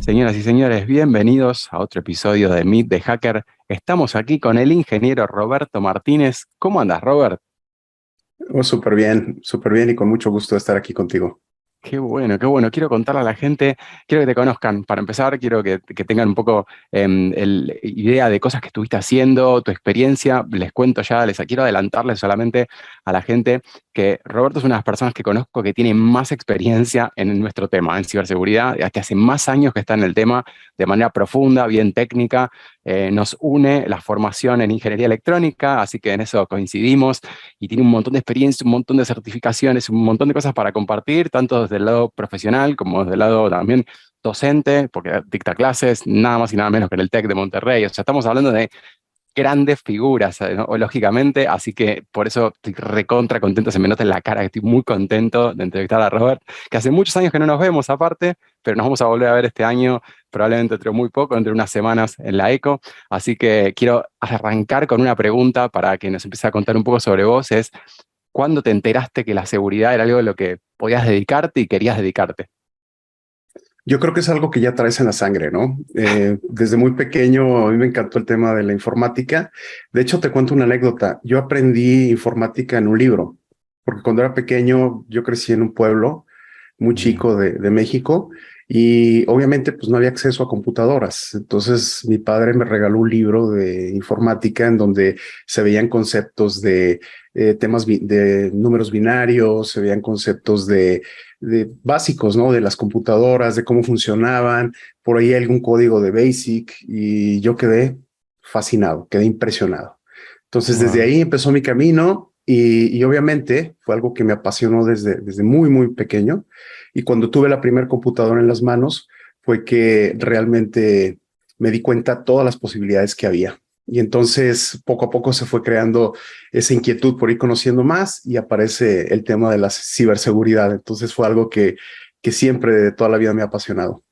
Señoras y señores, bienvenidos a otro episodio de Meet the Hacker. Estamos aquí con el ingeniero Roberto Martínez. ¿Cómo andas, Robert? Oh, súper bien y con mucho gusto de estar aquí contigo. Qué bueno, qué bueno. Quiero contarle a la gente, quiero que te conozcan. Para empezar, quiero que tengan un poco idea de cosas que estuviste haciendo, tu experiencia. Les cuento ya, quiero adelantarles solamente a la gente que Roberto es una de las personas que conozco que tiene más experiencia en nuestro tema, en ciberseguridad, que hace más años que está en el tema de manera profunda, bien técnica. Nos une la formación en ingeniería electrónica, así que en eso coincidimos y tiene un montón de experiencia, un montón de certificaciones, un montón de cosas para compartir, tanto desde el lado profesional como desde el lado también docente, porque dicta clases, nada más y nada menos que en el TEC de Monterrey. O sea, estamos hablando de grandes figuras, ¿no? Lógicamente, así que por eso estoy recontra contento, se me nota en la cara que estoy muy contento de entrevistar a Robert, que hace muchos años que no nos vemos aparte, pero nos vamos a volver a ver este año, probablemente dentro de muy poco, entre unas semanas en la ECO, así que quiero arrancar con una pregunta para que nos empiece a contar un poco sobre vos, es ¿cuándo te enteraste que la seguridad era algo a lo que podías dedicarte y querías dedicarte? Yo creo que es algo que ya traes en la sangre, ¿no? Desde muy pequeño a mí me encantó el tema de la informática. De hecho, te cuento una anécdota. Yo aprendí informática en un libro, porque cuando era pequeño yo crecí en un pueblo muy Bien. chico de México y obviamente pues no había acceso a computadoras. Entonces mi padre me regaló un libro de informática en donde se veían conceptos de de números binarios, se veían conceptos de básicos, ¿no? De las computadoras, de cómo funcionaban, por ahí algún código de BASIC y yo quedé fascinado, quedé impresionado. Entonces desde Wow. ahí empezó mi camino y obviamente fue algo que me apasionó desde muy pequeño. Y cuando tuve la primera computadora en las manos, fue que realmente me di cuenta de todas las posibilidades que había. Y entonces poco a poco se fue creando esa inquietud por ir conociendo más y aparece el tema de la ciberseguridad. Entonces fue algo que siempre de toda la vida me ha apasionado.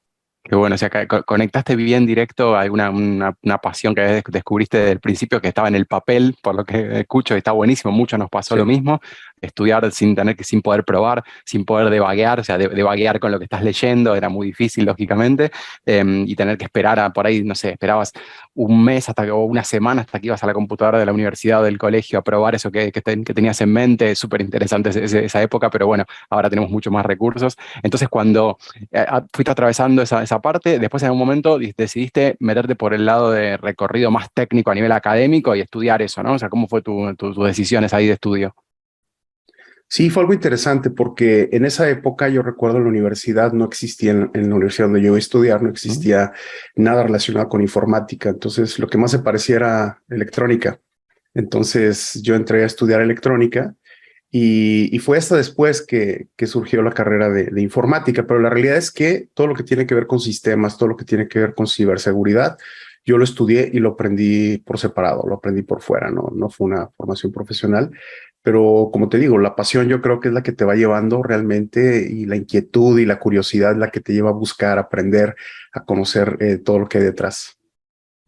Qué bueno, o sea, que conectaste bien directo a una pasión que descubriste desde el principio que estaba en el papel, por lo que escucho, y está buenísimo, mucho nos pasó lo Sí. mismo, estudiar sin poder probar, sin poder debaguear, o sea, debaguear con lo que estás leyendo, era muy difícil, lógicamente, y tener que esperar por ahí, no sé, esperabas un mes o una semana hasta que ibas a la computadora de la universidad o del colegio a probar eso que tenías en mente, súper interesante esa época, pero bueno, ahora tenemos mucho más recursos. Entonces, cuando fuiste atravesando esa parte, después en algún momento decidiste meterte por el lado de recorrido más técnico a nivel académico y estudiar eso, ¿no? O sea, ¿cómo fue tus decisiones ahí de estudio? Sí, fue algo interesante porque en esa época yo recuerdo en la universidad no existía, en la universidad donde yo iba a estudiar, no ¿Mm? existía nada relacionado con informática. Entonces, lo que más se parecía era electrónica. Entonces, yo entré a estudiar electrónica y fue hasta después que surgió la carrera de informática. Pero la realidad es que todo lo que tiene que ver con sistemas, todo lo que tiene que ver con ciberseguridad, yo lo estudié y lo aprendí por separado, lo aprendí por fuera, no fue una formación profesional. Pero como te digo, la pasión yo creo que es la que te va llevando realmente y la inquietud y la curiosidad es la que te lleva a buscar, a aprender, a conocer todo lo que hay detrás.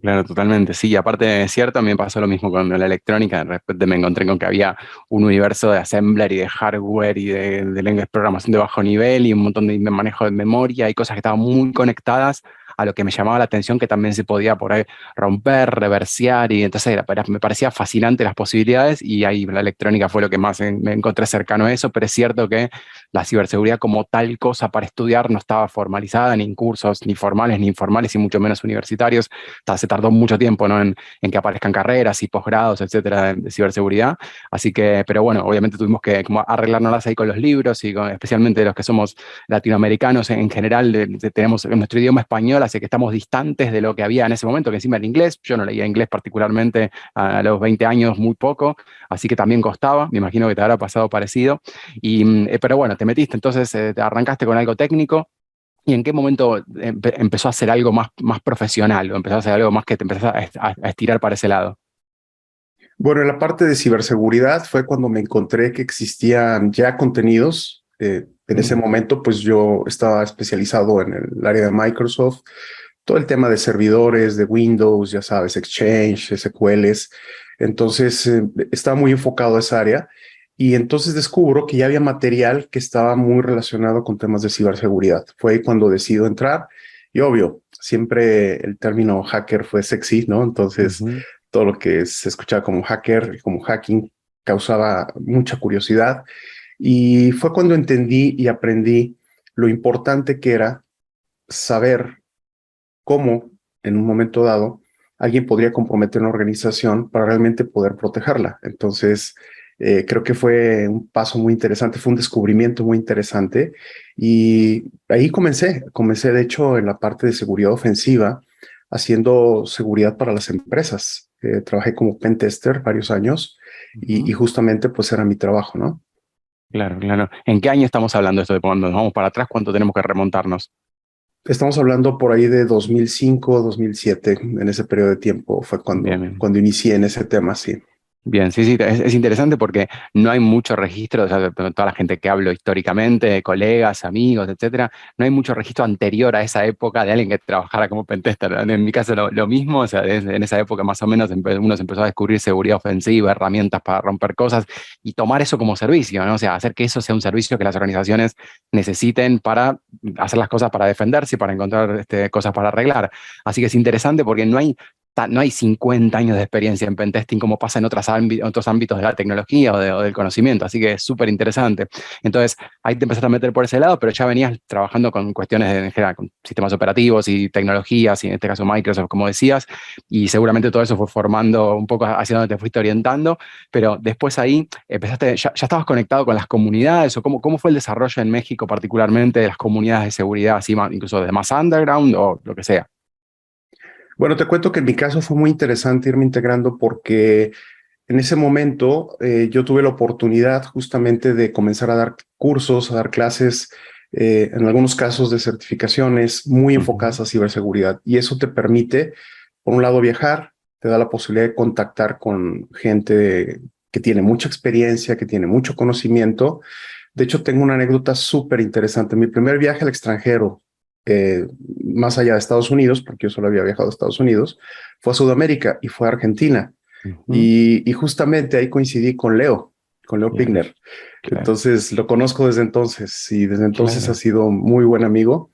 Claro, totalmente, sí. Y aparte es cierto, a mí me pasó lo mismo con la electrónica. De repente me encontré con que había un universo de assembler y de hardware y de lenguas de programación de bajo nivel y un montón de manejo de memoria y cosas que estaban muy conectadas a lo que me llamaba la atención, que también se podía por ahí romper, reversear. Y entonces me parecía fascinante las posibilidades y ahí la electrónica fue lo que más me encontré cercano a eso. Pero es cierto que la ciberseguridad como tal cosa para estudiar no estaba formalizada ni en cursos ni formales ni informales y mucho menos universitarios. Se tardó mucho tiempo, ¿no? En que aparezcan carreras y posgrados, etcétera, de ciberseguridad. Así que, pero bueno, obviamente tuvimos que como arreglárnoslas ahí con los libros y especialmente los que somos latinoamericanos en general, tenemos nuestro idioma español, así que estamos distantes de lo que había en ese momento, que encima era inglés. Yo no leía inglés particularmente a los 20 años, muy poco, así que también costaba. Me imagino que te habrá pasado parecido. Pero bueno, te metiste, entonces te arrancaste con algo técnico. ¿Y en qué momento empezó a hacer algo más profesional o empezó a hacer algo más que te empezás a estirar para ese lado? Bueno, en la parte de ciberseguridad fue cuando me encontré que existían ya contenidos. En ese Mm. momento, pues yo estaba especializado en el área de Microsoft, todo el tema de servidores, de Windows, ya sabes, Exchange, SQLs. Entonces, estaba muy enfocado a esa área y entonces descubro que ya había material que estaba muy relacionado con temas de ciberseguridad. Fue ahí cuando decido entrar Y obvio, siempre el término hacker fue sexy, ¿no? Entonces, Ujú. todo lo que se escuchaba como hacker, como hacking, causaba mucha curiosidad. Y fue cuando entendí y aprendí lo importante que era saber cómo, en un momento dado, alguien podría comprometer una organización para realmente poder protegerla. Entonces, creo que fue un paso muy interesante, fue un descubrimiento muy interesante y ahí comencé de hecho en la parte de seguridad ofensiva, haciendo seguridad para las empresas. Trabajé como pen tester varios años y Ujú. justamente pues era mi trabajo, ¿no? Claro, claro. ¿En qué año estamos hablando de esto? De cuando nos vamos para atrás, ¿cuánto tenemos que remontarnos? Estamos hablando por ahí de 2005, 2007, en ese periodo de tiempo fue Bien, cuando, bien. cuando inicié en ese tema, sí. Bien, sí, sí, es interesante porque no hay mucho registro, o sea, de toda la gente que hablo históricamente, colegas, amigos, etcétera, no hay mucho registro anterior a esa época de alguien que trabajara como pentester. En mi caso lo mismo, o sea, en esa época más o menos uno se empezó a descubrir seguridad ofensiva, herramientas para romper cosas y tomar eso como servicio, ¿no? O sea, hacer que eso sea un servicio que las organizaciones necesiten para hacer las cosas para defenderse y para encontrar cosas para arreglar. Así que es interesante porque no hay 50 años de experiencia en pentesting como pasa en otros ámbitos de la tecnología o del conocimiento, así que es súper interesante. Entonces, ahí te empezaste a meter por ese lado, pero ya venías trabajando con cuestiones en general, con sistemas operativos y tecnologías, y en este caso Microsoft, como decías, y seguramente todo eso fue formando un poco hacia donde te fuiste orientando, pero después ahí empezaste, ya estabas conectado con las comunidades, o cómo fue el desarrollo en México particularmente de las comunidades de seguridad, así incluso de más underground o lo que sea. Bueno, te cuento que en mi caso fue muy interesante irme integrando porque en ese momento yo tuve la oportunidad justamente de comenzar a dar cursos, a dar clases, en algunos casos de certificaciones muy Ujú. enfocadas a ciberseguridad. Y eso te permite, por un lado, viajar, te da la posibilidad de contactar con gente que tiene mucha experiencia, que tiene mucho conocimiento. De hecho, tengo una anécdota súper interesante. Mi primer viaje al extranjero, eh, más allá de Estados Unidos, porque yo solo había viajado a Estados Unidos, fue a Sudamérica y fue a Argentina. Ujú. Y justamente ahí coincidí con Leo Claro, Pigner. claro, Entonces lo conozco desde entonces y desde entonces ha claro, sido muy buen amigo.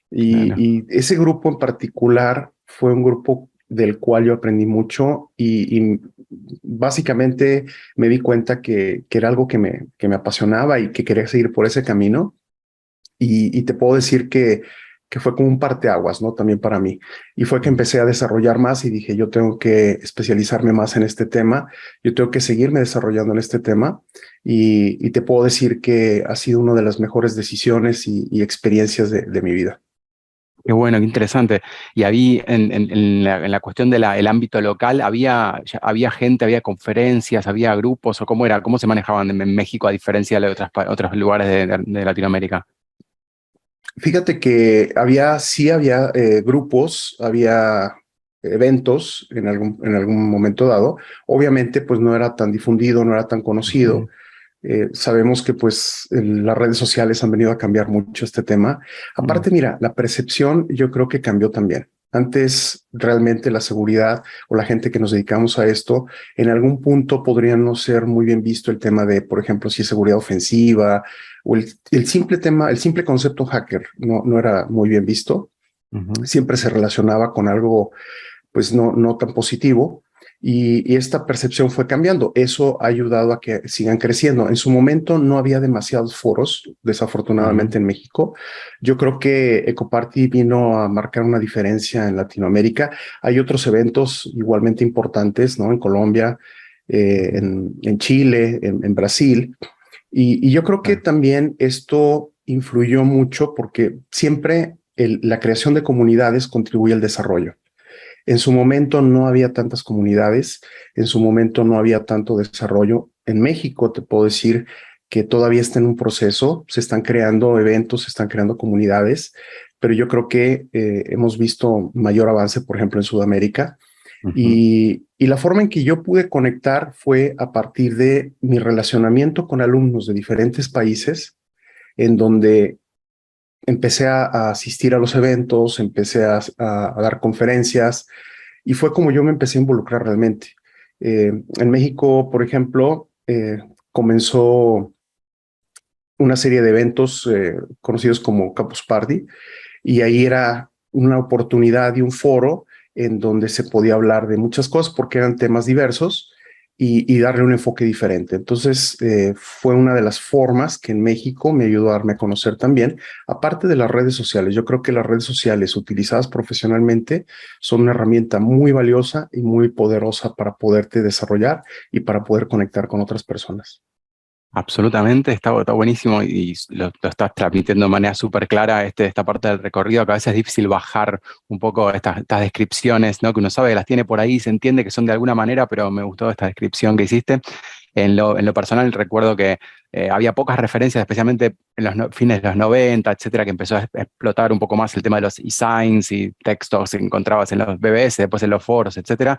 claro. Y ese grupo en particular fue un grupo del cual yo aprendí mucho y básicamente me di cuenta que era algo que me apasionaba y que quería seguir por ese camino. Y te puedo decir que fue como un parteaguas, ¿no? También para mí. Y fue que Mm. empecé a desarrollar más y dije, yo tengo que especializarme más en este tema, yo tengo que seguirme desarrollando en este tema. Y te puedo decir que ha sido una de las mejores decisiones y experiencias de mi vida. Qué bueno, qué interesante. Y había en la cuestión del ámbito local, había gente, había conferencias, había grupos, o cómo era, cómo se manejaban en México a diferencia de otros lugares de Latinoamérica. Fíjate que sí había grupos, había eventos en algún momento dado. Obviamente, pues no era tan difundido, no era tan conocido. Ujú. Sabemos que pues las redes sociales han venido a cambiar mucho este tema. Mm. Aparte, mira, la percepción yo creo que cambió también. Antes realmente la seguridad o la gente que nos dedicamos a esto, en algún punto podría no ser muy bien visto el tema de, por ejemplo, si es seguridad ofensiva o el simple tema, el simple concepto hacker no era muy bien visto. Ujú. Siempre se relacionaba con algo pues no tan positivo y esta percepción fue cambiando. Eso ha ayudado a que sigan creciendo. En su momento no había demasiados foros, Ujú. desafortunadamente en México. Yo creo que Ecoparty vino a marcar una diferencia en Latinoamérica. Hay otros eventos igualmente importantes, ¿no? En Colombia, Ujú. en Chile, en Brasil. Y yo creo que Claro. también esto influyó mucho porque siempre la creación de comunidades contribuye al desarrollo. En su momento no había tantas comunidades, en su momento no había tanto desarrollo. En México te puedo decir que todavía está en un proceso, se están creando eventos, se están creando comunidades, pero yo creo que hemos visto mayor avance, por ejemplo, en Sudamérica. Ujú. Y la forma en que yo pude conectar fue a partir de mi relacionamiento con alumnos de diferentes países, en donde empecé a asistir a los eventos, empecé a dar conferencias y fue como yo me empecé a involucrar realmente. En México, por ejemplo, comenzó una serie de eventos conocidos como Campus Party y ahí era una oportunidad y un foro en donde se podía hablar de muchas cosas porque eran temas diversos y darle un enfoque diferente. Entonces, fue una de las formas que en México me ayudó a darme a conocer también, aparte de las redes sociales. Yo creo que las redes sociales utilizadas profesionalmente son una herramienta muy valiosa y muy poderosa para poderte desarrollar y para poder conectar con otras personas. Absolutamente, está buenísimo y lo estás transmitiendo de manera súper clara esta parte del recorrido, que a veces es difícil bajar un poco estas descripciones, ¿no? Que uno sabe que las tiene por ahí, se entiende que son de alguna manera, pero me gustó esta descripción que hiciste. En lo personal recuerdo que había pocas referencias, especialmente en los fines de los 90, etcétera, que empezó a explotar un poco más el tema de los e-signs y textos que encontrabas en los BBS, después en los foros, etcétera.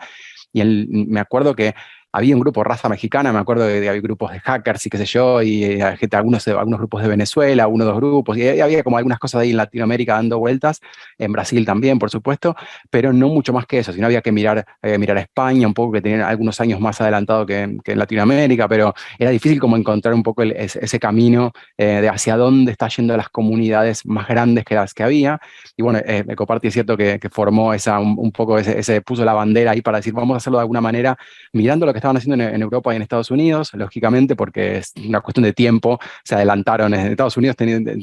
Me acuerdo que había un grupo Raza Mexicana, me acuerdo de había grupos de hackers y qué sé yo, y algunos grupos de Venezuela, uno o dos grupos, y había como algunas cosas ahí en Latinoamérica dando vueltas, en Brasil también, por supuesto, pero no mucho más que eso, sino había que mirar a España, un poco que tenían algunos años más adelantado que en Latinoamérica, pero era difícil como encontrar un poco ese camino de hacia dónde está yendo las comunidades más grandes que las que había, y bueno, Ecoparty es cierto que formó un poco puso la bandera ahí para decir, vamos a hacerlo de alguna manera, mirando lo que estaban haciendo en Europa y en Estados Unidos, lógicamente, porque es una cuestión de tiempo, se adelantaron. En Estados Unidos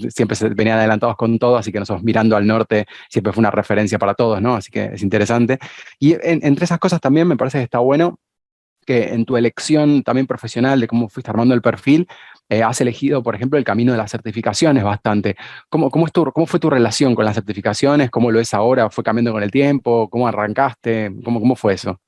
siempre se venían adelantados con todo, así que nosotros mirando al norte siempre fue una referencia para todos, ¿no? Así que es interesante. Y entre esas cosas también me parece que está bueno que en tu elección también profesional de cómo fuiste armando el perfil, has elegido, por ejemplo, el camino de las certificaciones bastante. ¿Cómo fue tu relación con las certificaciones? ¿Cómo lo es ahora? ¿Fue cambiando con el tiempo? ¿Cómo arrancaste? ¿Cómo fue eso?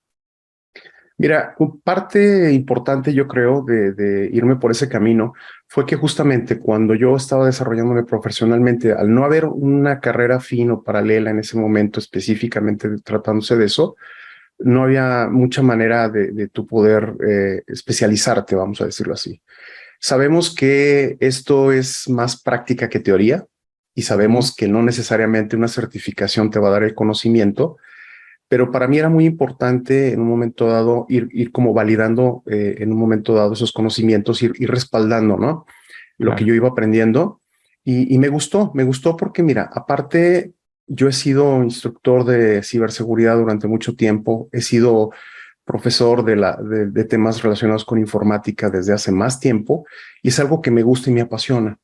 Mira, parte importante, yo creo, de irme por ese camino fue que justamente cuando yo estaba desarrollándome profesionalmente, al no haber una carrera afín o paralela en ese momento, específicamente tratándose de eso, no había mucha manera de tu poder especializarte, vamos a decirlo así. Sabemos que esto es más práctica que teoría y Ujú. sabemos que no necesariamente una certificación te va a dar el conocimiento, pero para mí era muy importante en un momento dado ir como validando en un momento dado esos conocimientos, ir respaldando, ¿no? Lo que Claro. yo iba aprendiendo y me gustó porque mira, aparte yo he sido instructor de ciberseguridad durante mucho tiempo, he sido profesor de temas relacionados con informática desde hace más tiempo y es algo que me gusta y me apasiona.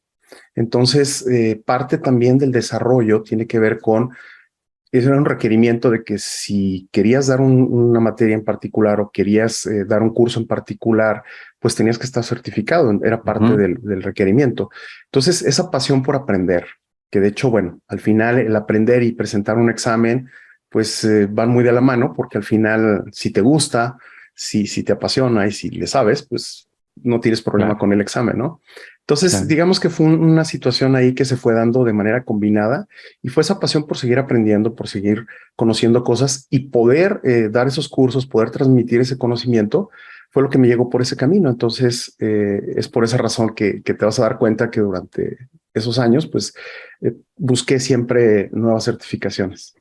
Entonces, parte también del desarrollo tiene que ver con ese era un requerimiento de que si querías dar una materia en particular o querías dar un curso en particular, pues tenías que estar certificado, era parte Ujú. del requerimiento. Entonces, esa pasión por aprender, que de hecho, bueno, al final el aprender y presentar un examen, pues van muy de la mano, porque al final, si te gusta, si te apasiona y si le sabes, pues no tienes problema Claro, con el examen, ¿no? Entonces, claro. digamos que fue una situación ahí que se fue dando de manera combinada y fue esa pasión por seguir aprendiendo, por seguir conociendo cosas y poder dar esos cursos, poder transmitir ese conocimiento, fue lo que me llegó por ese camino. Entonces, es por esa razón que te vas a dar cuenta que durante esos años, pues, busqué siempre nuevas certificaciones.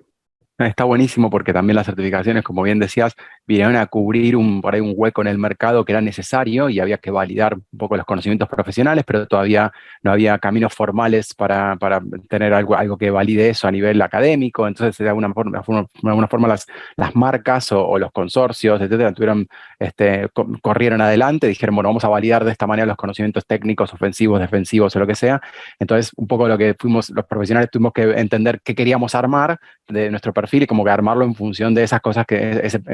Está buenísimo porque también las certificaciones, como bien decías, vinieron a cubrir por ahí un hueco en el mercado que era necesario y había que validar un poco los conocimientos profesionales, pero todavía no había caminos formales para tener algo que valide eso a nivel académico. Entonces, de alguna forma las marcas o los consorcios, etcétera, corrieron adelante, dijeron, bueno, vamos a validar de esta manera los conocimientos técnicos, ofensivos, defensivos o lo que sea. Entonces, un poco lo que los profesionales tuvimos que entender qué queríamos armar de nuestro perfil y como que armarlo en función de esas cosas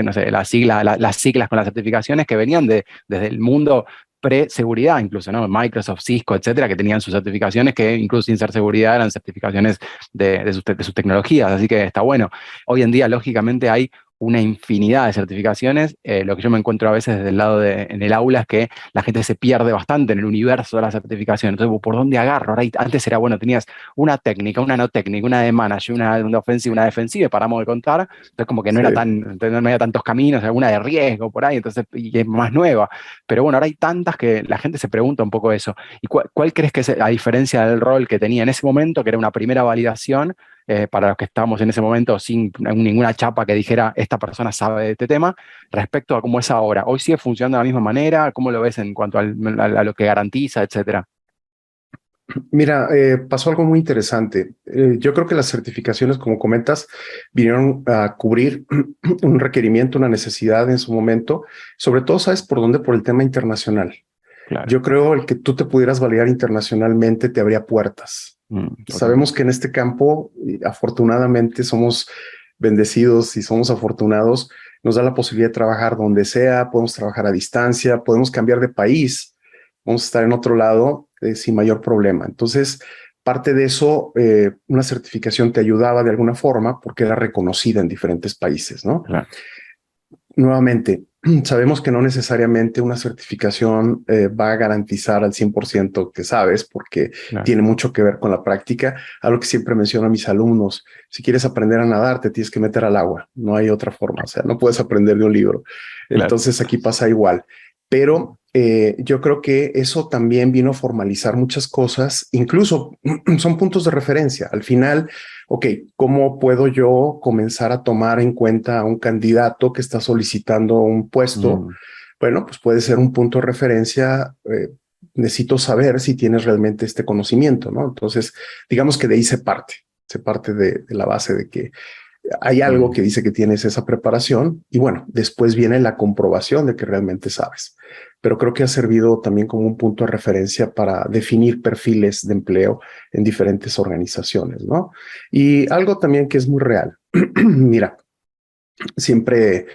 no sé, las siglas con las certificaciones que venían desde el mundo pre-seguridad, incluso, ¿no? Microsoft, Cisco, etcétera, que tenían sus certificaciones que incluso sin ser seguridad eran certificaciones de sus tecnologías, así que está bueno. Hoy en día, lógicamente, hay una infinidad de certificaciones. Lo que yo me encuentro a veces desde el lado en el aula es que la gente se pierde bastante en el universo de la certificación. Entonces, ¿por dónde agarro? Antes era, bueno, tenías una técnica, una no técnica, una de manager, una ofensiva, una defensiva, y paramos de contar. Entonces, como que no Sí. era no había tantos caminos, alguna de riesgo por ahí, entonces, y es más nueva. Pero bueno, ahora hay tantas que la gente se pregunta un poco eso. ¿Y cuál crees que es la diferencia del rol que tenía en ese momento, que era una primera validación? Para los que estábamos en ese momento sin ninguna chapa que dijera esta persona sabe de este tema, respecto a cómo es ahora. ¿Hoy sigue funcionando de la misma manera? ¿Cómo lo ves en cuanto a lo que garantiza, etcétera? Mira, pasó algo muy interesante. Yo creo que las certificaciones, como comentas, vinieron a cubrir un requerimiento, una necesidad en su momento, sobre todo, ¿sabes por dónde? Por el tema internacional. Claro. Yo creo el que tú te pudieras validar internacionalmente te abría puertas. Sabemos Totalmente. que en este campo, y afortunadamente, somos bendecidos y somos afortunados, nos da la posibilidad de trabajar donde sea, podemos trabajar a distancia, podemos cambiar de país, vamos a estar en otro lado sin mayor problema. Entonces, parte de eso, una certificación te ayudaba de alguna forma porque era reconocida en diferentes países, ¿no? Claro. Nuevamente, sabemos que no necesariamente una certificación va a garantizar al 100% que sabes, porque Claro. tiene mucho que ver con la práctica. Algo que siempre menciono a mis alumnos, si quieres aprender a nadar, te tienes que meter al agua. No hay otra forma, o sea, no puedes aprender de un libro. Claro. Entonces aquí pasa igual. Pero yo creo que eso también vino a formalizar muchas cosas, incluso son puntos de referencia. Al final, ok, ¿cómo puedo yo comenzar a tomar en cuenta a un candidato que está solicitando un puesto? Mm, Bueno, pues puede ser un punto de referencia. Necesito saber si tienes realmente este conocimiento, ¿no? Entonces, digamos que de ahí se parte de la base de que hay algo mm. que dice que tienes esa preparación y bueno, después viene la comprobación de que realmente sabes. Pero creo que ha servido también como un punto de referencia para definir perfiles de empleo en diferentes organizaciones, ¿no? Y algo también que es muy real. Mira, siempre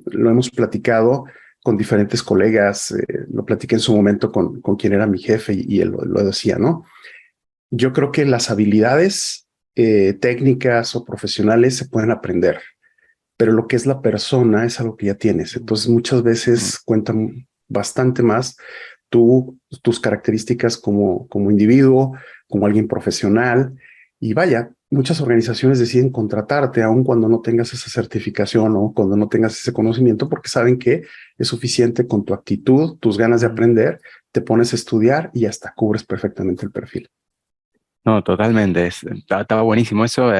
lo hemos platicado con diferentes colegas, lo platiqué en su momento con quien era mi jefe y él lo decía, ¿no? Yo creo que las habilidades técnicas o profesionales se pueden aprender, pero lo que es la persona es algo que ya tienes. Entonces muchas Mm. veces cuentan bastante más tus características como individuo, como alguien profesional. Y vaya, muchas organizaciones deciden contratarte aun cuando no tengas esa certificación o cuando no tengas ese conocimiento, porque saben que es suficiente con tu actitud, tus ganas de Mm. aprender, te pones a estudiar y hasta cubres perfectamente el perfil. No, totalmente. Estaba buenísimo eso.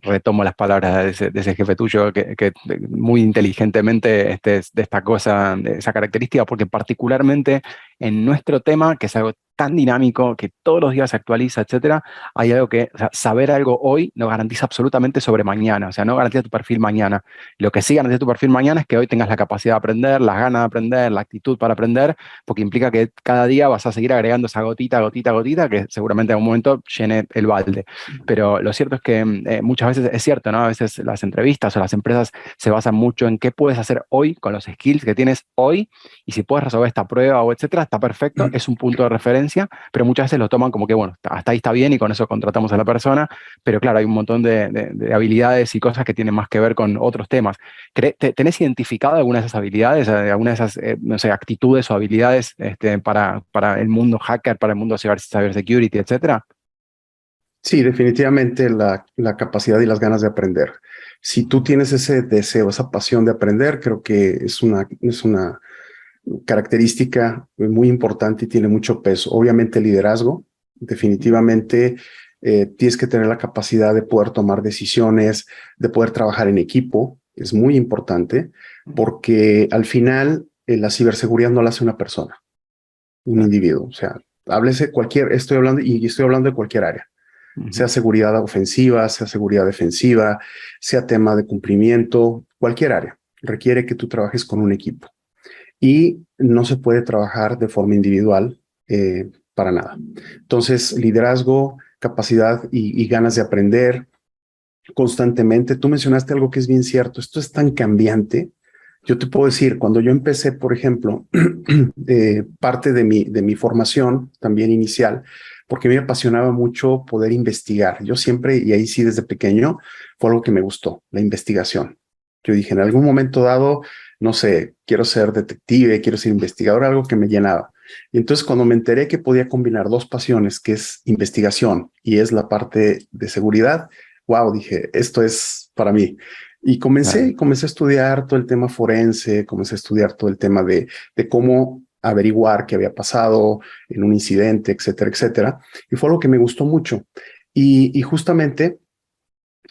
Retomo las palabras de ese jefe tuyo que muy inteligentemente destacó esa característica, porque particularmente en nuestro tema, que es algo tan dinámico, que todos los días se actualiza, etcétera, hay algo que, o sea, saber algo hoy no garantiza absolutamente sobre mañana. O sea, no garantiza tu perfil mañana. Lo que sí garantiza tu perfil mañana es que hoy tengas la capacidad de aprender, las ganas de aprender, la actitud para aprender, porque implica que cada día vas a seguir agregando esa gotita, gotita, gotita, que seguramente en algún momento llene el balde. Pero lo cierto es que muchas veces es cierto, ¿no? A veces las entrevistas o las empresas se basan mucho en qué puedes hacer hoy con los skills que tienes hoy, y si puedes resolver esta prueba o etcétera, está perfecto, es un punto de referencia, pero muchas veces lo toman como que, bueno, hasta ahí está bien y con eso contratamos a la persona, pero claro, hay un montón de habilidades y cosas que tienen más que ver con otros temas. ¿Tenés identificado alguna de esas habilidades, alguna de esas, no sé, actitudes o habilidades para el mundo hacker, para el mundo cybersecurity, etcétera? Sí, definitivamente la capacidad y las ganas de aprender. Si tú tienes ese deseo, esa pasión de aprender, creo que es una característica muy importante y tiene mucho peso. Obviamente liderazgo, definitivamente tienes que tener la capacidad de poder tomar decisiones, de poder trabajar en equipo, es muy importante, porque al final la ciberseguridad no la hace una persona, un Claro. individuo. O sea, háblese cualquier, estoy hablando de cualquier área, Ujú. sea seguridad ofensiva, sea seguridad defensiva, sea tema de cumplimiento, cualquier área. Requiere que tú trabajes con un equipo y no se puede trabajar de forma individual para nada. Entonces, liderazgo, capacidad y ganas de aprender constantemente. Tú mencionaste algo que es bien cierto. Esto es tan cambiante. Yo te puedo decir, cuando yo empecé, por ejemplo, parte de mi formación también inicial, porque a mí me apasionaba mucho poder investigar. Yo siempre, y ahí sí desde pequeño, fue algo que me gustó, la investigación. Yo dije, en algún momento dado, no sé, quiero ser detective, quiero ser investigador, algo que me llenaba. Y entonces cuando me enteré que podía combinar dos pasiones, que es investigación y es la parte de seguridad, wow, dije, esto es para mí. Y Claro. comencé a estudiar todo el tema forense, comencé a estudiar todo el tema de cómo averiguar qué había pasado en un incidente, etcétera, etcétera. Y fue algo que me gustó mucho. Y justamente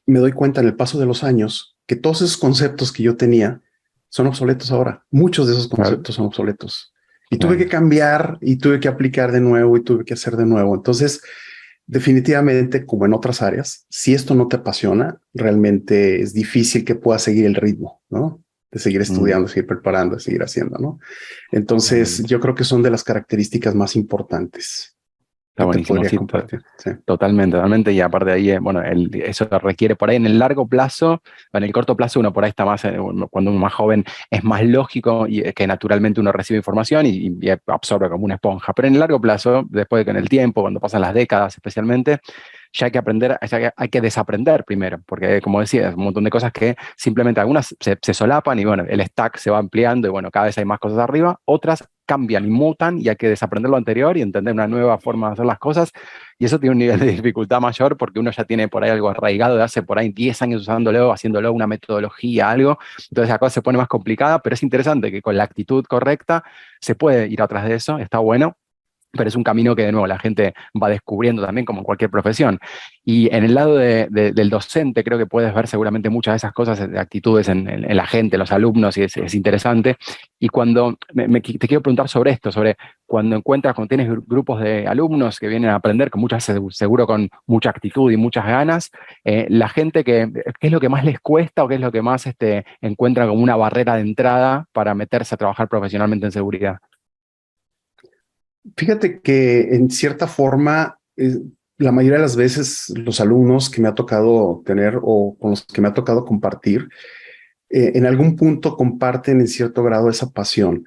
me doy cuenta en el paso de los años que todos esos conceptos que yo tenía son obsoletos ahora. Muchos de esos Claro. conceptos son obsoletos. Y tuve que cambiar y tuve que aplicar de nuevo y tuve que hacer de nuevo. Entonces, definitivamente, como en otras áreas, si esto no te apasiona, realmente es difícil que puedas seguir el ritmo, ¿no? De seguir estudiando, seguir preparando, de seguir haciendo, ¿no? Entonces, Totalmente. yo creo que son de las características más importantes Está que te buenísimo, podría sí, compartir. Sí. totalmente, totalmente. Y aparte de ahí, bueno, eso requiere por ahí en el largo plazo, en el corto plazo uno por ahí está más, cuando uno es más joven, es más lógico y que naturalmente uno recibe información y absorbe como una esponja. Pero en el largo plazo, después de que en el tiempo, cuando pasan las décadas especialmente, ya hay que aprender, hay que desaprender primero, porque como decía, es un montón de cosas que simplemente algunas se solapan y bueno, el stack se va ampliando y bueno, cada vez hay más cosas arriba, otras cambian y mutan y hay que desaprender lo anterior y entender una nueva forma de hacer las cosas y eso tiene un nivel de dificultad mayor porque uno ya tiene por ahí algo arraigado de hace por ahí 10 años usándolo, haciéndolo una metodología, algo, entonces la cosa se pone más complicada, pero es interesante que con la actitud correcta se puede ir atrás de eso, está bueno, pero es un camino que de nuevo la gente va descubriendo también como en cualquier profesión. Y en el lado del docente creo que puedes ver seguramente muchas de esas cosas, de actitudes en la gente, en los alumnos, y es interesante. Y cuando te quiero preguntar sobre esto, sobre cuando tienes grupos de alumnos que vienen a aprender, con muchas, seguro con mucha actitud y muchas ganas, la gente ¿qué es lo que más les cuesta o qué es lo que más encuentra como una barrera de entrada para meterse a trabajar profesionalmente en seguridad? Fíjate que en cierta forma, la mayoría de las veces los alumnos que me ha tocado tener o con los que me ha tocado compartir, en algún punto comparten en cierto grado esa pasión.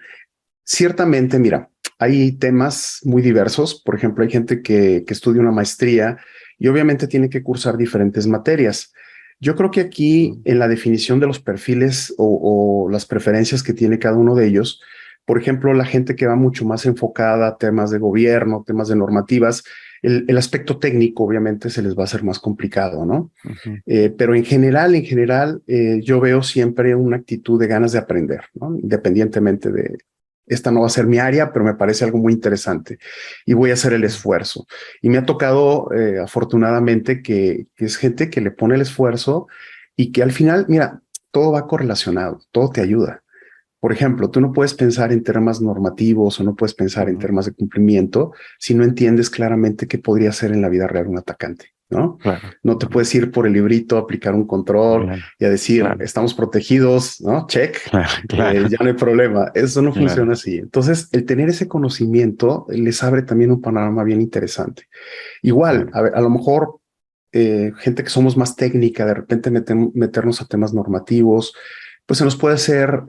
Ciertamente, mira, hay temas muy diversos. Por ejemplo, hay gente que estudia una maestría y obviamente tiene que cursar diferentes materias. Yo creo que aquí en la definición de los perfiles o las preferencias que tiene cada uno de ellos, por ejemplo, la gente que va mucho más enfocada a temas de gobierno, temas de normativas, el aspecto técnico obviamente se les va a hacer más complicado, ¿no? Ujú. Pero en general, yo veo siempre una actitud de ganas de aprender, ¿no? Independientemente de, esta no va a ser mi área, pero me parece algo muy interesante y voy a hacer el esfuerzo. Y me ha tocado, afortunadamente, que es gente que le pone el esfuerzo y que al final, mira, todo va correlacionado, todo te ayuda. Por ejemplo, tú no puedes pensar en temas normativos o no puedes pensar en Ujú. temas de cumplimiento si no entiendes claramente qué podría ser en la vida real un atacante, ¿no? Claro, No te puedes ir por el librito, aplicar un control claro, y a decir, claro, estamos protegidos, ¿no? Check, claro, claro, ya no hay problema. Eso no claro. funciona así. Entonces, el tener ese conocimiento les abre también un panorama bien interesante. Igual, Claro. a ver, a lo mejor gente que somos más técnica, de repente meternos a temas normativos, pues se nos puede hacer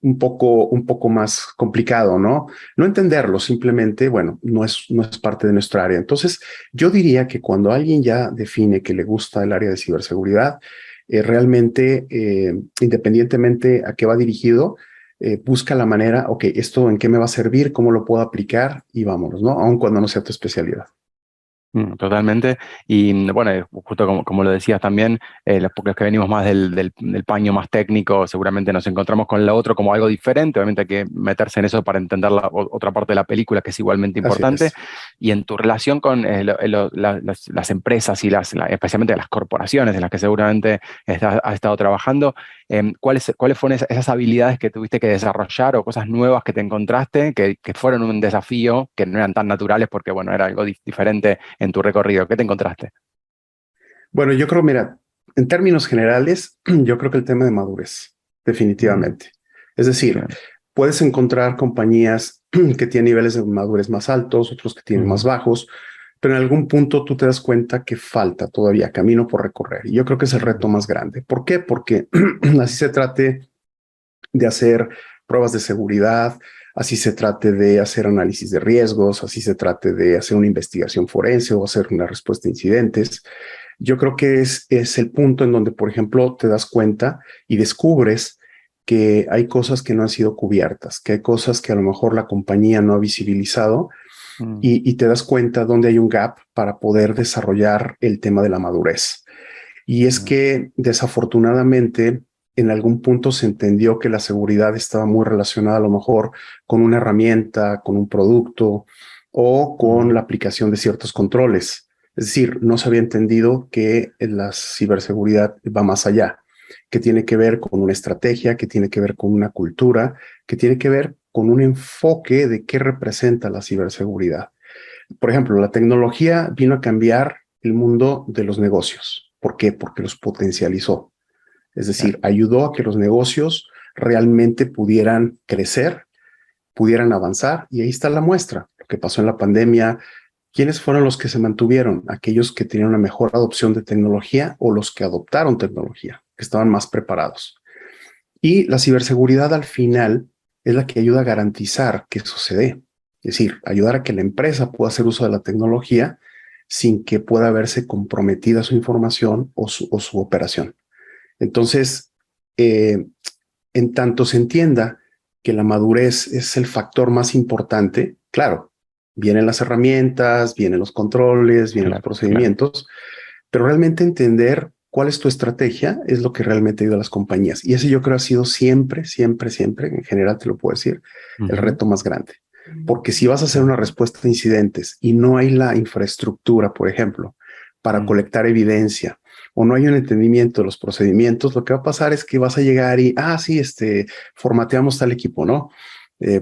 un poco más complicado, ¿no? No entenderlo, simplemente, bueno, no es parte de nuestra área. Entonces, yo diría que cuando alguien ya define que le gusta el área de ciberseguridad, realmente, independientemente a qué va dirigido, busca la manera, ok, esto en qué me va a servir, cómo lo puedo aplicar y vámonos, ¿no? Aun cuando no sea tu especialidad. Totalmente. Y bueno, justo como lo decías también, los que venimos más del paño más técnico, seguramente nos encontramos con lo otro como algo diferente. Obviamente hay que meterse en eso para entender la otra parte de la película, que es igualmente Así importante. es. Y en tu relación con las empresas y especialmente las corporaciones en las que seguramente has estado trabajando, ¿cuáles fueron esas habilidades que tuviste que desarrollar o cosas nuevas que te encontraste que fueron un desafío, que no eran tan naturales porque, bueno, era algo diferente en tu recorrido? ¿Qué te encontraste? Bueno, yo creo, mira, en términos generales, yo creo que el tema de madurez, Mm, definitivamente. Es decir, bien. puedes encontrar compañías que tienen niveles de madurez más altos, otros que tienen más Ujú. bajos, pero en algún punto tú te das cuenta que falta todavía camino por recorrer. Y yo creo que es el reto Ujú. más grande. ¿Por qué? Porque así se trate de hacer pruebas de seguridad, así se trate de hacer análisis de riesgos, así se trate de hacer una investigación forense o hacer una respuesta a incidentes. Yo creo que es el punto en donde, por ejemplo, te das cuenta y descubres que hay cosas que no han sido cubiertas, que hay cosas que a lo mejor la compañía no ha visibilizado Mm, y te das cuenta dónde hay un gap para poder desarrollar el tema de la madurez. Y es mm, que desafortunadamente en algún punto se entendió que la seguridad estaba muy relacionada a lo mejor con una herramienta, con un producto o con mm, la aplicación de ciertos controles. Es decir, no se había entendido que la ciberseguridad va más allá, que tiene que ver con una estrategia, que tiene que ver con una cultura, que tiene que ver con un enfoque de qué representa la ciberseguridad. Por ejemplo, la tecnología vino a cambiar el mundo de los negocios. ¿Por qué? Porque los potencializó. Es decir, ayudó a que los negocios realmente pudieran crecer, pudieran avanzar, y ahí está la muestra. Lo que pasó en la pandemia, ¿quiénes fueron los que se mantuvieron? Aquellos que tenían una mejor adopción de tecnología o los que adoptaron tecnología, que estaban más preparados. Y la ciberseguridad al final es la que ayuda a garantizar que eso se dé. Es decir, ayudar a que la empresa pueda hacer uso de la tecnología sin que pueda verse comprometida su información o su operación. Entonces, en tanto se entienda que la madurez es el factor más importante, claro, vienen las herramientas, vienen los controles, vienen los procedimientos, pero realmente entender cuál es tu estrategia es lo que realmente ayuda a las compañías. Y ese yo creo ha sido siempre, siempre, siempre, en general te lo puedo decir, el reto más grande. Porque si vas a hacer una respuesta a incidentes y no hay la infraestructura, por ejemplo, para colectar evidencia, o no hay un entendimiento de los procedimientos, lo que va a pasar es que vas a llegar y, sí, formateamos tal equipo, ¿no?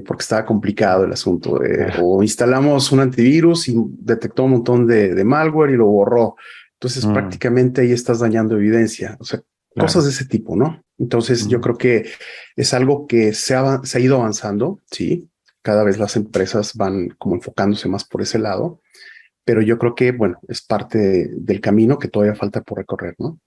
Porque estaba complicado el asunto. O instalamos un antivirus y detectó un montón de malware y lo borró. Entonces, prácticamente ahí estás dañando evidencia. O sea, cosas de ese tipo, ¿no? Entonces, yo creo que es algo que se ha ido avanzando, sí. Cada vez las empresas van como enfocándose más por ese lado, pero yo creo que, bueno, es parte del camino que todavía falta por recorrer, ¿no?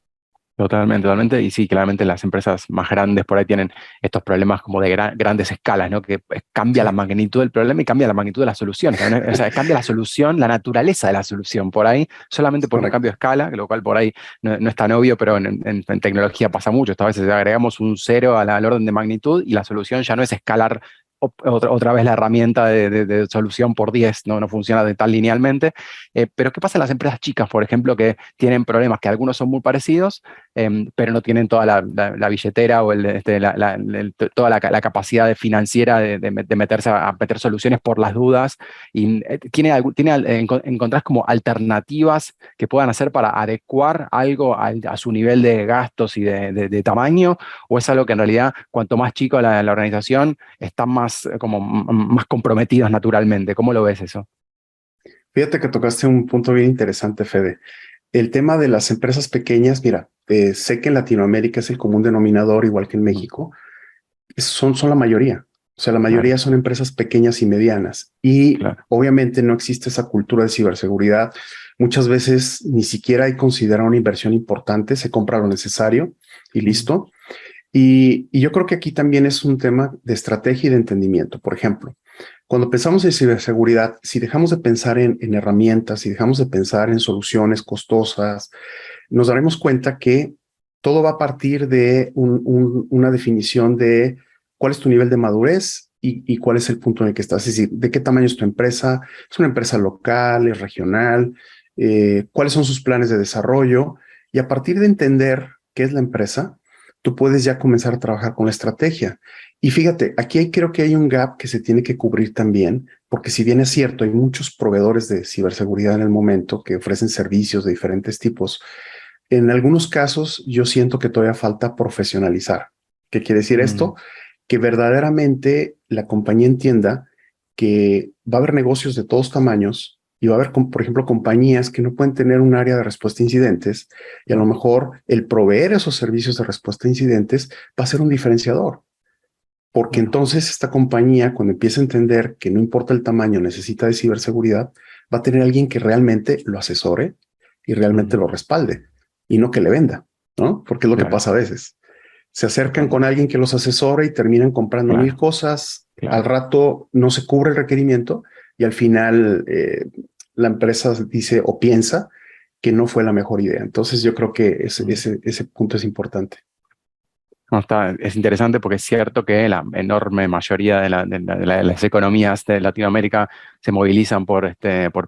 Totalmente, totalmente. Y sí, claramente las empresas más grandes por ahí tienen estos problemas como de grandes escalas, ¿no? Que cambia la magnitud del problema y cambia la magnitud de las soluciones, ¿no? O sea, cambia la solución, la naturaleza de la solución por ahí, solamente por un cambio de escala, lo cual por ahí no es tan obvio, pero en tecnología pasa mucho. A veces agregamos un cero al orden de magnitud y la solución ya no es escalar otra vez la herramienta de solución por 10, no funciona de tal linealmente. Pero ¿qué pasa en las empresas chicas, por ejemplo, que tienen problemas que algunos son muy parecidos, pero no tienen toda la billetera o toda la capacidad financiera de meterse a meter soluciones por las dudas? Y encontrás como alternativas que puedan hacer para adecuar algo a su nivel de gastos y de tamaño, o es algo que en realidad cuanto más chico la organización están más comprometidos naturalmente? ¿Cómo lo ves eso? Fíjate que tocaste un punto bien interesante, Fede. El tema de las empresas pequeñas, mira, sé que en Latinoamérica es el común denominador, igual que en México, son la mayoría. O sea, la mayoría son empresas pequeñas y medianas. Y obviamente no existe esa cultura de ciberseguridad. Muchas veces ni siquiera hay considerado una inversión importante, se compra lo necesario y listo. Y yo creo que aquí también es un tema de estrategia y de entendimiento. Por ejemplo, cuando pensamos en ciberseguridad, si dejamos de pensar en herramientas, si dejamos de pensar en soluciones costosas, nos daremos cuenta que todo va a partir de una definición de cuál es tu nivel de madurez y cuál es el punto en el que estás. Es decir, de qué tamaño es tu empresa, es una empresa local, es regional, cuáles son sus planes de desarrollo. Y a partir de entender qué es la empresa, tú puedes ya comenzar a trabajar con la estrategia. Y fíjate, creo que hay un gap que se tiene que cubrir también, porque si bien es cierto, hay muchos proveedores de ciberseguridad en el momento que ofrecen servicios de diferentes tipos. En algunos casos, yo siento que todavía falta profesionalizar. ¿Qué quiere decir esto? Que verdaderamente la compañía entienda que va a haber negocios de todos tamaños y va a haber, por ejemplo, compañías que no pueden tener un área de respuesta a incidentes, y a lo mejor el proveer esos servicios de respuesta a incidentes va a ser un diferenciador. Porque entonces esta compañía, cuando empieza a entender que no importa el tamaño, necesita de ciberseguridad, va a tener alguien que realmente lo asesore y realmente lo respalde, y no que le venda, ¿no? Porque es lo que pasa a veces. Se acercan con alguien que los asesora y terminan comprando 1000 cosas. Al rato no se cubre el requerimiento y al final la empresa dice o piensa que no fue la mejor idea. Entonces yo creo que ese punto es importante. No, es interesante porque es cierto que la enorme mayoría de las economías de Latinoamérica se movilizan por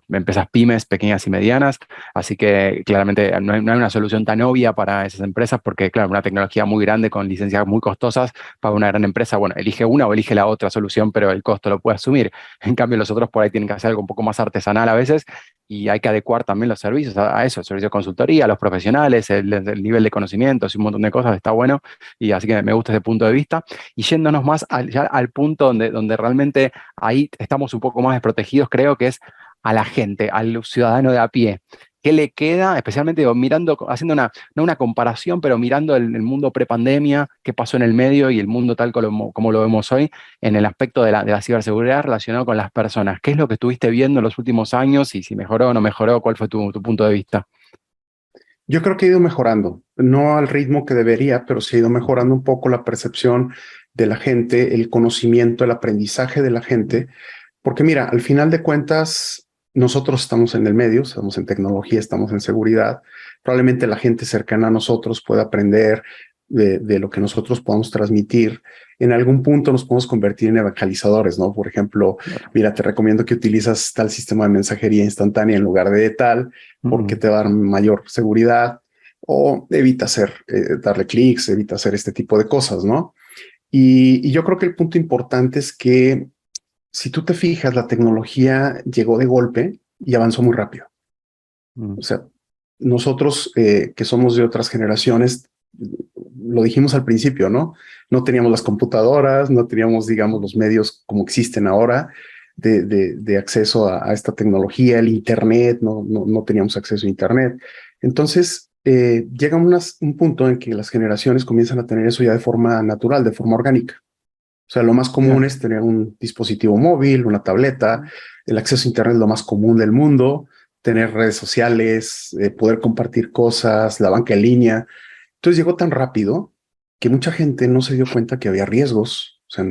empresas pymes, pequeñas y medianas, así que claramente no hay una solución tan obvia para esas empresas porque, claro, una tecnología muy grande con licencias muy costosas para una gran empresa, bueno, elige una o elige la otra solución, pero el costo lo puede asumir. En cambio, los otros por ahí tienen que hacer algo un poco más artesanal a veces, y hay que adecuar también los servicios a eso, el servicio de consultoría, a los profesionales, el nivel de conocimientos y un montón de cosas, está bueno, y así que me gusta ese punto de vista. Y yéndonos más ya al punto donde realmente ahí estamos un poco más desprotegidos, creo que es a la gente, al ciudadano de a pie. ¿Qué le queda? Especialmente digo, mirando, haciendo no una comparación, pero mirando el mundo prepandemia, qué pasó en el medio y el mundo tal como lo vemos hoy, en el aspecto de la ciberseguridad relacionado con las personas. ¿Qué es lo que estuviste viendo en los últimos años y si mejoró o no mejoró? ¿Cuál fue tu punto de vista? Yo creo que ha ido mejorando, no al ritmo que debería, pero sí ha ido mejorando un poco la percepción de la gente, el conocimiento, el aprendizaje de la gente, porque mira, al final de cuentas, nosotros estamos en el medio, estamos en tecnología, estamos en seguridad, probablemente la gente cercana a nosotros pueda aprender de lo que nosotros podamos transmitir. En algún punto nos podemos convertir en evangelizadores, ¿no? Por ejemplo, mira, te recomiendo que utilizas tal sistema de mensajería instantánea en lugar de tal, porque te va a dar mayor seguridad, o evita darle clics, evita hacer este tipo de cosas, ¿no? Y yo creo que el punto importante es que si tú te fijas, la tecnología llegó de golpe y avanzó muy rápido. O sea, nosotros que somos de otras generaciones, lo dijimos al principio, ¿no? No teníamos las computadoras, no teníamos, digamos, los medios como existen ahora de acceso a esta tecnología, el Internet, no teníamos acceso a Internet. Entonces, llega un punto en que las generaciones comienzan a tener eso ya de forma natural, de forma orgánica. O sea, lo más común es tener un dispositivo móvil, una tableta, el acceso a Internet es lo más común del mundo, tener redes sociales, poder compartir cosas, la banca en línea. Entonces llegó tan rápido que mucha gente no se dio cuenta que había riesgos. O sea,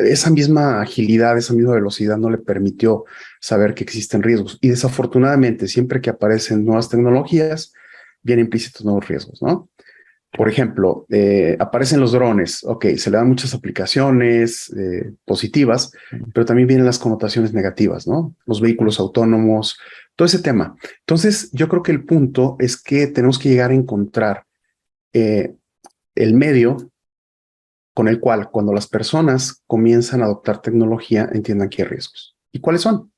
esa misma agilidad, esa misma velocidad no le permitió saber que existen riesgos. Y desafortunadamente, siempre que aparecen nuevas tecnologías, vienen implícitos nuevos riesgos, ¿no? Por ejemplo, aparecen los drones. Ok, se le dan muchas aplicaciones positivas, pero también vienen las connotaciones negativas, ¿no? Los vehículos autónomos, todo ese tema. Entonces, yo creo que el punto es que tenemos que llegar a encontrar el medio con el cual, cuando las personas comienzan a adoptar tecnología, entiendan que hay riesgos. ¿Y cuáles son?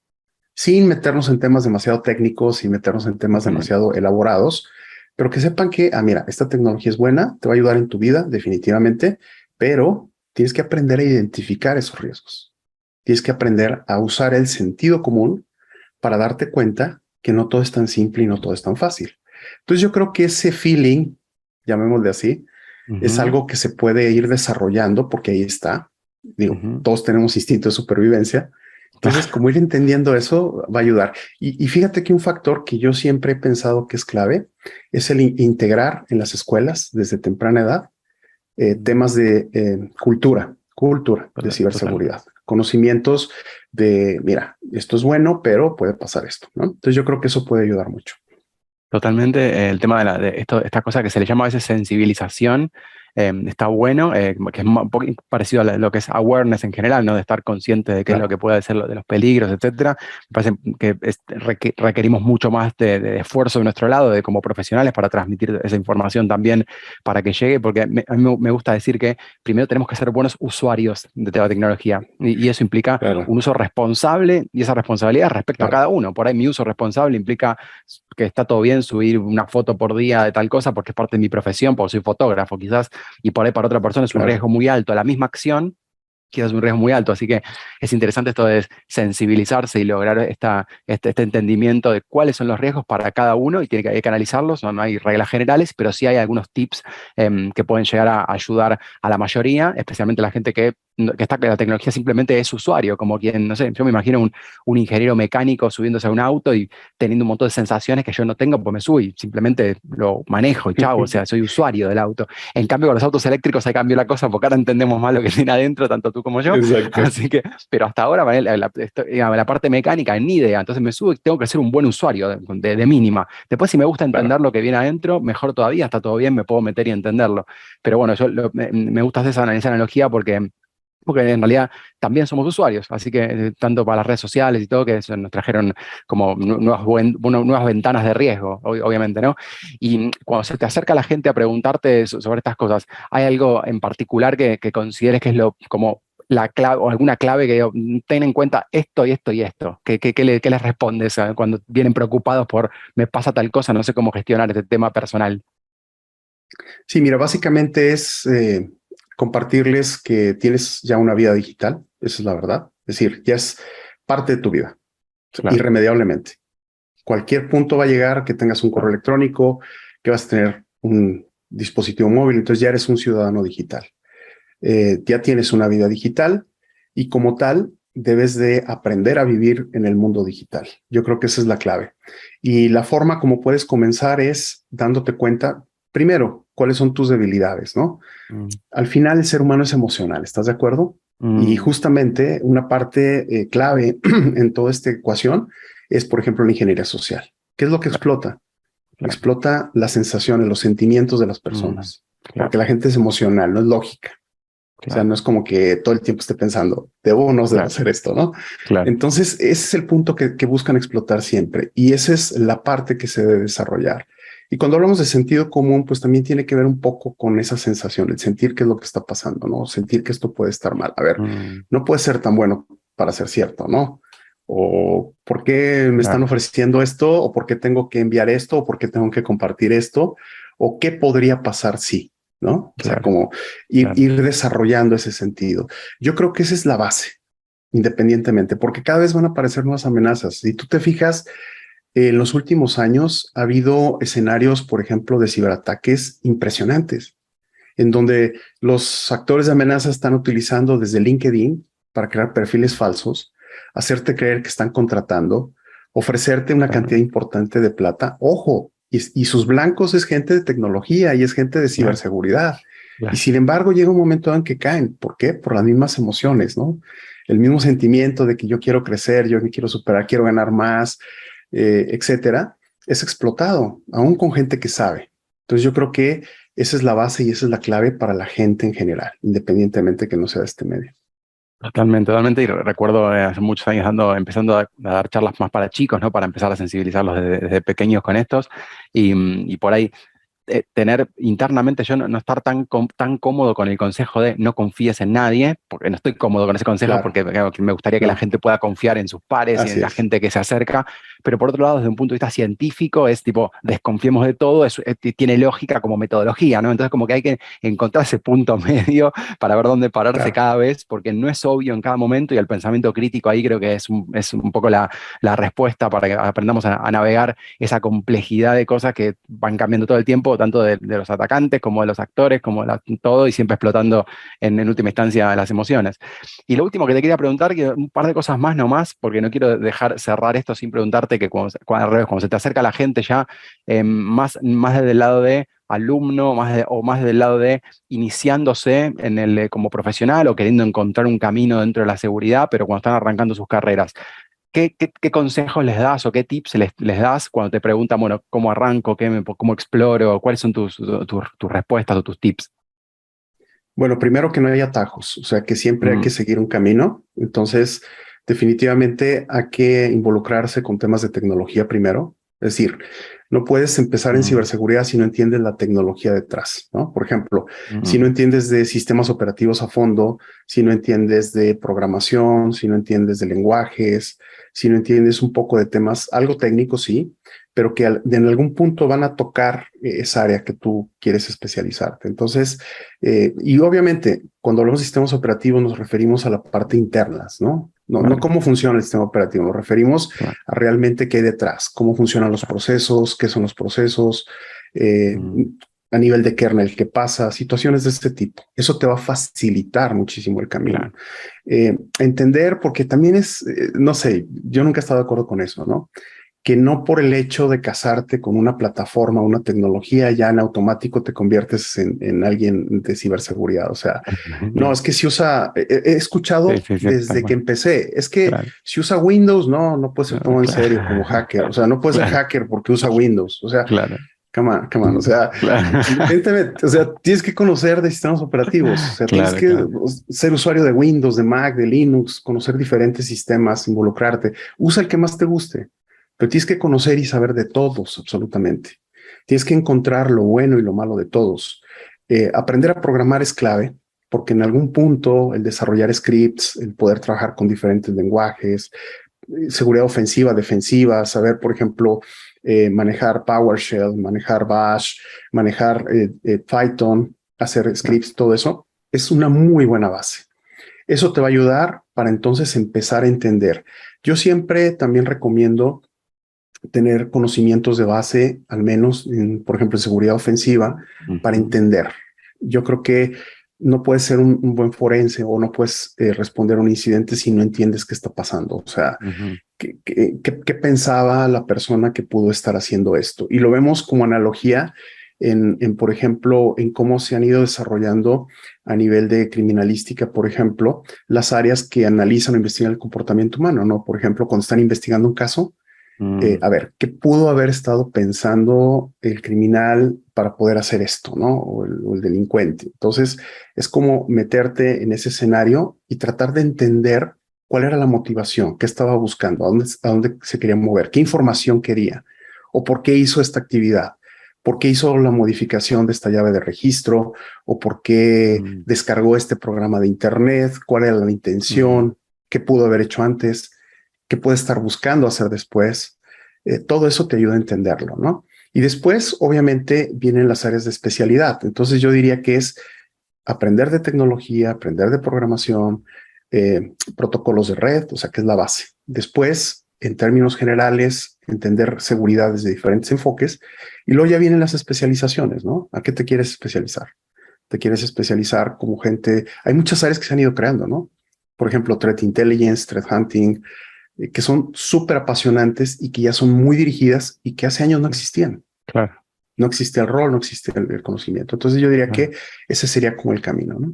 Sin meternos en temas demasiado técnicos, sin meternos en temas demasiado elaborados, pero que sepan que, mira, esta tecnología es buena, te va a ayudar en tu vida, definitivamente, pero tienes que aprender a identificar esos riesgos. Tienes que aprender a usar el sentido común para darte cuenta que no todo es tan simple y no todo es tan fácil. Entonces yo creo que ese feeling, llamémosle así, es algo que se puede ir desarrollando porque ahí está. Digo, todos tenemos instinto de supervivencia. Entonces, como ir entendiendo eso va a ayudar. Y fíjate que un factor que yo siempre he pensado que es clave es el integrar en las escuelas desde temprana edad temas de cultura de ciberseguridad, totalmente. Conocimientos de, mira, esto es bueno, pero puede pasar esto, ¿no? Entonces yo creo que eso puede ayudar mucho. Totalmente, el tema de esta cosa que se le llama a veces sensibilización, está bueno, que es un poco parecido a lo que es awareness en general, ¿no? De estar consciente de qué es lo que puede ser de los peligros, etcétera. Me parece que requerimos mucho más de esfuerzo de nuestro lado, de como profesionales, para transmitir esa información también para que llegue, porque a mí me gusta decir que primero tenemos que ser buenos usuarios de la tecnología, y eso implica un uso responsable, y esa responsabilidad respecto a cada uno. Por ahí mi uso responsable implica que está todo bien subir una foto por día de tal cosa porque es parte de mi profesión, porque soy fotógrafo quizás, y por ahí para otra persona es un riesgo muy alto. La misma acción quizás es un riesgo muy alto, así que es interesante esto de sensibilizarse y lograr este entendimiento de cuáles son los riesgos para cada uno, y hay que analizarlos. No hay reglas generales, pero sí hay algunos tips que pueden llegar a ayudar a la mayoría, especialmente la gente que la tecnología simplemente es usuario, como quien, no sé, yo me imagino un ingeniero mecánico subiéndose a un auto y teniendo un montón de sensaciones que yo no tengo, pues me subo y simplemente lo manejo y chao, o sea, soy usuario del auto. En cambio, con los autos eléctricos hay cambió la cosa, porque ahora entendemos más lo que tiene adentro, tanto tú como yo. Exacto. Así que, pero hasta ahora la parte mecánica ni idea, entonces me subo y tengo que ser un buen usuario de mínima. Después, si me gusta entender lo que viene adentro, mejor todavía, está todo bien, me puedo meter y entenderlo. Pero bueno, me gusta hacer esa analogía porque en realidad también somos usuarios, así que tanto para las redes sociales y todo, que nos trajeron como nuevas ventanas de riesgo, obviamente, ¿no? Y cuando se te acerca la gente a preguntarte sobre estas cosas, ¿hay algo en particular que consideres que es como la clave o alguna clave que digo, ten en cuenta esto y esto y esto. ¿Qué les respondes cuando vienen preocupados por me pasa tal cosa, no sé cómo gestionar este tema personal? Sí, mira, básicamente es compartirles que tienes ya una vida digital, esa es la verdad. Es decir, ya es parte de tu vida, Claro, irremediablemente. Cualquier punto va a llegar que tengas un correo claro, electrónico, que vas a tener un dispositivo móvil, entonces ya eres un ciudadano digital. Ya tienes una vida digital y como tal debes de aprender a vivir en el mundo digital. Yo creo que esa es la clave. Y la forma como puedes comenzar es dándote cuenta, primero, cuáles son tus debilidades, ¿no? mm, Al final el ser humano es emocional, ¿estás de acuerdo? Y mm, justamente una parte clave en toda esta ecuación es, por ejemplo, la ingeniería social. ¿Qué es lo que claro, explota? claro, Explota las sensaciones, los sentimientos de las mm, personas, porque claro, la gente es emocional, no es lógica. O sea, claro, no es como que todo el tiempo esté pensando, debo o no debo claro, hacer esto, ¿no? claro, Entonces, ese es el punto que buscan explotar siempre y esa es la parte que se debe desarrollar. Y cuando hablamos de sentido común, pues también tiene que ver un poco con esa sensación, el sentir qué es lo que está pasando, ¿no? Sentir que esto puede estar mal. A ver, mm, no puede ser tan bueno para ser cierto, ¿no? O por qué me están claro, ofreciendo esto, o por qué tengo que enviar esto, o por qué tengo que compartir esto, o qué podría pasar si, ¿no? O sea, claro, como claro. ir desarrollando ese sentido. Yo creo que esa es la base, independientemente, porque cada vez van a aparecer nuevas amenazas. Si tú te fijas, en los últimos años ha habido escenarios, por ejemplo, de ciberataques impresionantes, en donde los actores de amenaza están utilizando desde LinkedIn para crear perfiles falsos, hacerte creer que están contratando, ofrecerte una cantidad Totalmente. importante de plata. Ojo, y sus blancos es gente de tecnología y es gente de Claro, ciberseguridad. Y claro, sin embargo, llega un momento en que caen. ¿Por qué? Por las mismas emociones, ¿no? El mismo sentimiento de que yo quiero crecer, yo me quiero superar, quiero ganar más, etcétera, es explotado, aún con gente que sabe. Entonces yo creo que esa es la base y esa es la clave para la gente en general, independientemente que no sea de este medio. totalmente, totalmente. Y recuerdo hace muchos años empezando a dar charlas más para chicos, ¿no? Para empezar a sensibilizarlos desde pequeños con estos. Y por ahí tener internamente yo no estar tan cómodo con el consejo de no confíes en nadie, porque no estoy cómodo con ese consejo, Claro, porque me gustaría que la no, gente pueda confiar en sus pares y así en la es. gente que se acerca, pero por otro lado, desde un punto de vista científico, es tipo, desconfiemos de todo, tiene lógica como metodología, ¿no? Entonces como que hay que encontrar ese punto medio para ver dónde pararse Claro, cada vez, porque no es obvio en cada momento y el pensamiento crítico ahí creo que es un poco la respuesta para que aprendamos a navegar esa complejidad de cosas que van cambiando todo el tiempo, tanto de los atacantes como de los actores, como todo, y siempre explotando en última instancia las emociones. Y lo último que te quería preguntar, que un par de cosas más nomás, porque no quiero dejar cerrar esto sin preguntarte que al revés, cuando se te acerca la gente ya, más desde el lado de alumno, o más del lado de iniciándose como profesional o queriendo encontrar un camino dentro de la seguridad, pero cuando están arrancando sus carreras. ¿Qué consejos les das o qué tips les das cuando te preguntan, bueno, cómo arranco, cómo exploro, cuáles son tus respuestas o tus tips? bueno, primero que no hay atajos, o sea que siempre hay que Mm, seguir un camino. Entonces, definitivamente hay que involucrarse con temas de tecnología primero. Es decir, no puedes empezar en mm, ciberseguridad si no entiendes la tecnología detrás, ¿no? Por ejemplo, si no mm, entiendes de sistemas operativos a fondo, si no entiendes de programación, si no entiendes de lenguajes, si no entiendes un poco de temas, algo técnico, sí, pero que en algún punto van a tocar esa área que tú quieres especializarte. Entonces, y obviamente, cuando hablamos de sistemas operativos, nos referimos a la parte internas, ¿no? No claro, cómo funciona el sistema operativo, nos referimos claro, a realmente qué hay detrás, cómo funcionan los claro, procesos, qué son los procesos, eh, mm, a nivel de kernel, qué pasa, situaciones de este tipo. Eso te va a facilitar muchísimo el camino. claro, Entender, porque también es, no sé, yo nunca he estado de acuerdo con eso, ¿no? Que no por el hecho de casarte con una plataforma, una tecnología, ya en automático te conviertes en alguien de ciberseguridad. O sea, no, claro. es que si usa, he Sí, escuchado sí, sí, tal desde que cual. empecé, es que Claro, si usa Windows, no puede ser claro, tomado en serio como claro, hacker. O sea, no puede ser claro, hacker porque usa Windows. O sea, claro, come on. O sea, claro, independientemente, o sea, tienes que conocer de sistemas operativos. O sea, tienes claro, que claro, ser usuario de Windows, de Mac, de Linux, conocer diferentes sistemas, involucrarte. Usa el que más te guste, pero tienes que conocer y saber de todos, absolutamente. Tienes que encontrar lo bueno y lo malo de todos. Aprender a programar es clave. porque en algún punto el desarrollar scripts, el poder trabajar con diferentes lenguajes, seguridad ofensiva, defensiva, saber, por ejemplo, manejar PowerShell, manejar Bash, manejar Python, hacer scripts, todo eso, es una muy buena base. Eso te va a ayudar para entonces empezar a entender. Yo siempre también recomiendo tener conocimientos de base, al menos, por ejemplo, en seguridad ofensiva, para entender. Yo creo que no puedes ser un buen forense o no puedes responder a un incidente si no entiendes qué está pasando. O sea, ¿qué pensaba la persona que pudo estar haciendo esto? Y lo vemos como analogía por ejemplo, en cómo se han ido desarrollando a nivel de criminalística, por ejemplo, las áreas que analizan o investigan el comportamiento humano, ¿no? Por ejemplo, cuando están investigando un caso, a ver, ¿qué pudo haber estado pensando el criminal para poder hacer esto, ¿no? O el delincuente. Entonces, es como meterte en ese escenario y tratar de entender cuál era la motivación, qué estaba buscando, a dónde se quería mover, qué información quería o por qué hizo esta actividad. ¿Por qué hizo la modificación de esta llave de registro? ¿O por qué descargó este programa de Internet? ¿Cuál era la intención? ¿Qué pudo haber hecho antes? ¿Qué puede estar buscando hacer después? Todo eso te ayuda a entenderlo, ¿no? Y después, obviamente, vienen las áreas de especialidad. Entonces, yo diría que es aprender de tecnología, aprender de programación, protocolos de red, o sea, que es la base. Después, en términos generales, entender seguridad desde diferentes enfoques. Y luego ya vienen las especializaciones, ¿no? ¿A qué te quieres especializar? ¿Te quieres especializar como gente? Hay muchas áreas que se han ido creando, ¿no? Por ejemplo, Threat Intelligence, Threat Hunting, que son súper apasionantes y que ya son muy dirigidas y que hace años no existían. Claro. No existía el rol, no existía el conocimiento. Entonces yo diría que ese sería como el camino, ¿no?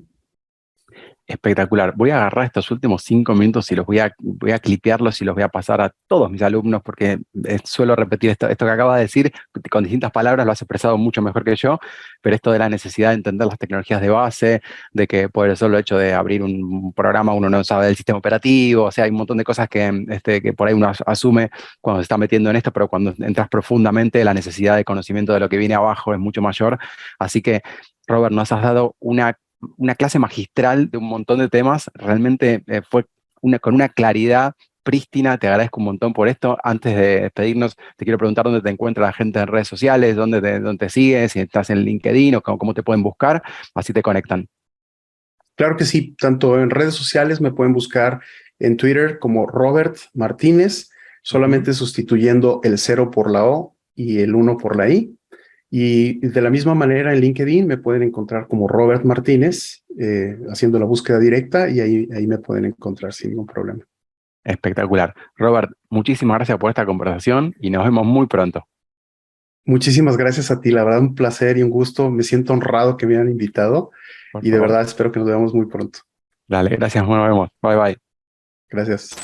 Espectacular. Voy a agarrar estos últimos 5 minutos y voy a clipearlos y los voy a pasar a todos mis alumnos porque suelo repetir esto que acaba de decir con distintas palabras, lo has expresado mucho mejor que yo, pero esto de la necesidad de entender las tecnologías de base, de que por el solo hecho de abrir un programa uno no sabe del sistema operativo, o sea, hay un montón de cosas que por ahí uno asume cuando se está metiendo en esto, pero cuando entras profundamente la necesidad de conocimiento de lo que viene abajo es mucho mayor. Así que, Robert, nos has dado una clase magistral de un montón de temas, realmente fue con una claridad prístina, te agradezco un montón por esto. Antes de despedirnos, te quiero preguntar dónde te encuentra la gente en redes sociales, dónde te sigues, si estás en LinkedIn o cómo te pueden buscar, así te conectan. Claro que sí, tanto en redes sociales me pueden buscar en Twitter como Robert Martínez, solamente sustituyendo el 0 por la O y el 1 por la I. Y de la misma manera en LinkedIn me pueden encontrar como Robert Martínez, haciendo la búsqueda directa y ahí me pueden encontrar sin ningún problema. Espectacular. Robert, muchísimas gracias por esta conversación y nos vemos muy pronto. Muchísimas gracias a ti, la verdad un placer y un gusto. Me siento honrado que me hayan invitado Por y de favor. verdad espero que nos veamos muy pronto. Dale, gracias, nos vemos. Bye bye. Gracias.